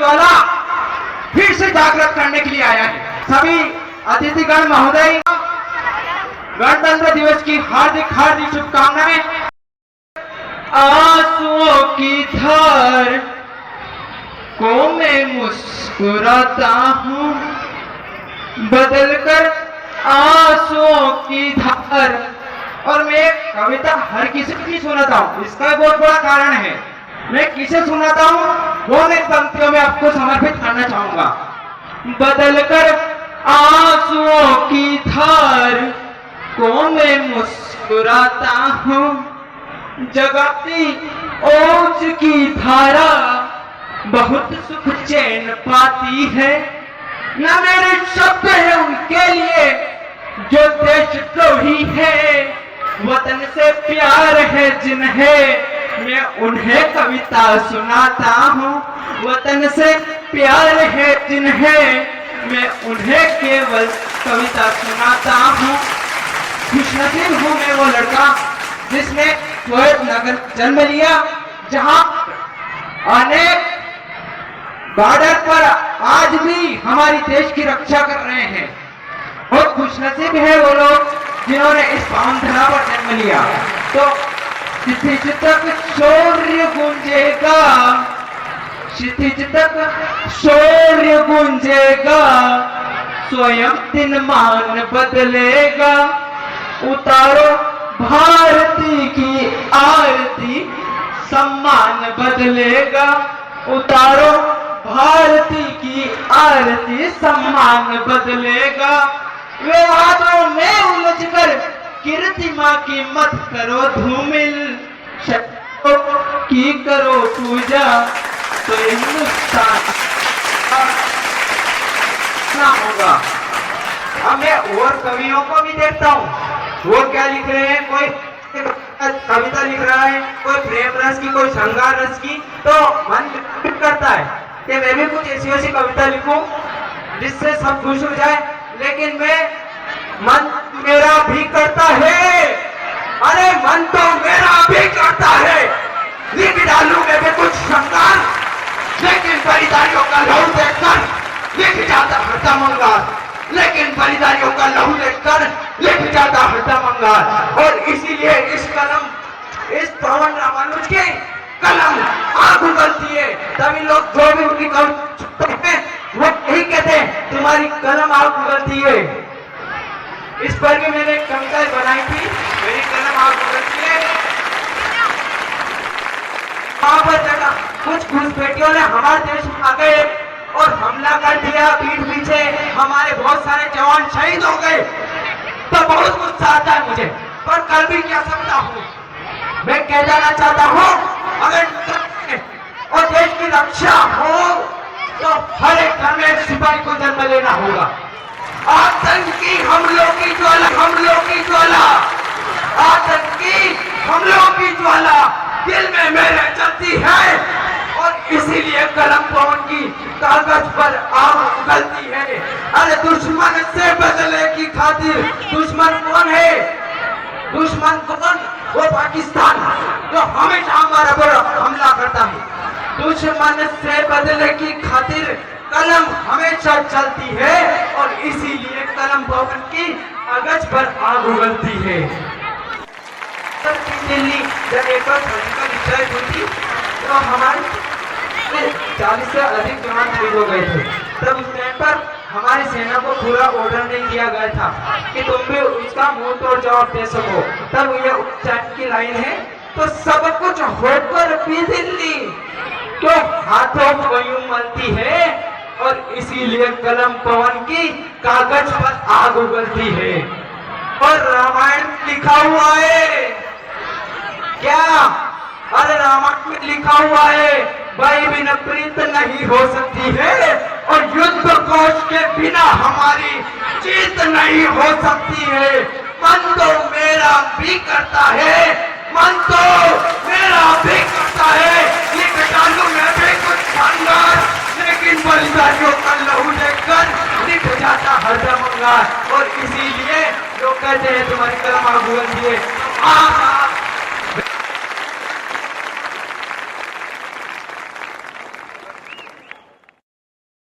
ज्वाला फिर से जागृत करने के लिए आया है। सभी अतिथिगण महोदय, गणतंत्र दिवस की हार्दिक हार्दिक शुभकामनाएं। आंसुओं की धार को मैं मुस्कुराता हूँ, बदलकर आंसुओं की धार। और मैं कविता हर किसी को नहीं सुनाता हूँ, इसका बहुत बड़ा कारण है। मैं किसे सुनाता हूँ वो मैं पंक्तियों में आपको समर्पित करना चाहूंगा। बदलकर आंसुओं की धार को मैं मुस्कुराता हूँ, जगाती ओज की धारा बहुत सुख चैन पाती है। न मेरे शब्द है उनके लिए जो देशद्रोही है, वतन से प्यार है जिन्हें मैं उन्हें कविता सुनाता हूँ। वतन से प्यार है जिन्हें मैं उन्हें केवल कविता सुनाता हूँ। खुशनसीब हूँ मैं वो लड़का जिसने कुवैत नगर जन्म लिया, जहाँ अनेक बॉर्डर पर आज भी हमारी देश की रक्षा कर रहे हैं। बहुत खुशनसीब है वो लोग जिन्होंने इस पावन धरा पर जन्म लिया। तो क्षितिज तक शौर्य गूंजेगा, क्षितिज तक शौर्य गूंजेगा, स्वयं दिन मान बदलेगा। उतारो भारती की आरती, सम्मान बदलेगा। उतारो भारती की आरती, सम्मान बदलेगा। विवादों में उलझकर कीर्तिमा की मत करो धूमिल, शक्तियों की करो पूजा, तो हिंदुस्तान ना होगा। अब मैं और कवियों को भी देखता हूँ, वो क्या लिख रहे हैं। कोई कविता लिख रहा है, कोई प्रेम रस की, कोई श्रृंगार रस की, तो मन करता है कि मैं भी कुछ ऐसी वैसी कविता लिखूं जिससे सब खुश हो जाए। लेकिन मैं मन मेरा भी करता है, अरे मन तो मेरा भी करता है, लिख डालू मैं भी कुछ श्रृंगार, लेकिन बलिदानियों का लहू देखकर लिख जाता हरदम अंगार। लेकिन बलिदानियों का लहू देखकर लिख जाता हरदम अंगार। और इसीलिए इस कलम, इस पवन रामानुज के कलम आग उगलती है। तभी लोग जो भी उनकी कविता हैं वो यही कहते हैं, तुम्हारी कलम आग उगलती है। इस पर भी मैंने कविता बनाई थी, मेरी कलम आग उगलती है। वहां पर जगह कुछ घुसपैठियों ने हमारे देश में आ गए और हमला कर दिया पीठ पीछे, हमारे बहुत सारे जवान शहीद हो गए। तो बहुत गुस्सा आता है मुझे, पर कर भी क्या सकता हूँ। मैं कह जाना चाहता हूँ, अगर और देश की रक्षा हो तो हर एक घर में एक सिपाही को जन्म लेना होगा। आतंकी हमलों की ज्वाला, हमलों की ज्वाला, आतंकी हमलों की ज्वाला दिल में मेरे जलती है। और इसीलिए कलम पवन की कागज पर आग उगलती है। अरे दुश्मन से बदले की खातिर, दुश्मन कौन है? दुश्मन कौन? वो पाकिस्तान जो हमेशा हमारा पर हमला करता है। दुश्मन से बदले की खातिर कलम हमेशा चलती है और इसीलिए कलम पवन की कागज पर आग उगलती है। दिल्ली जब एक विषय हुई थी तो हमारे 40 से अधिक जवान शहीद हो गए थे। तब उस टाइम पर हमारी सेना को पूरा ऑर्डर नहीं दिया गया था कि तुम भी उसका मुंह तोड़ जवाब दे सको। तब ये उच्चारण की लाइन है, तो सब कुछ होकर भी दिल्ली क्यों हाथों वयूं मलती है। और इसीलिए कलम पवन की कागज पर आग उगलती है। और रामायण लिखा हुआ है क्या? अरे रामायण में लिखा हुआ है, भाई बिना प्रीत नहीं हो सकती है और युद्ध कोश के बिना हमारी जीत नहीं हो सकती है। मन तो मेरा भी करता है, मन तो मेरा भी करता है, लिख डालू मैं भी कुछ शानदार, लेकिन बलिदानियों का लहू देखकर लिख जाता हरदम अंगार। और इसीलिए लोग कहते हैं तुम्हारी कलम आग उगलती है।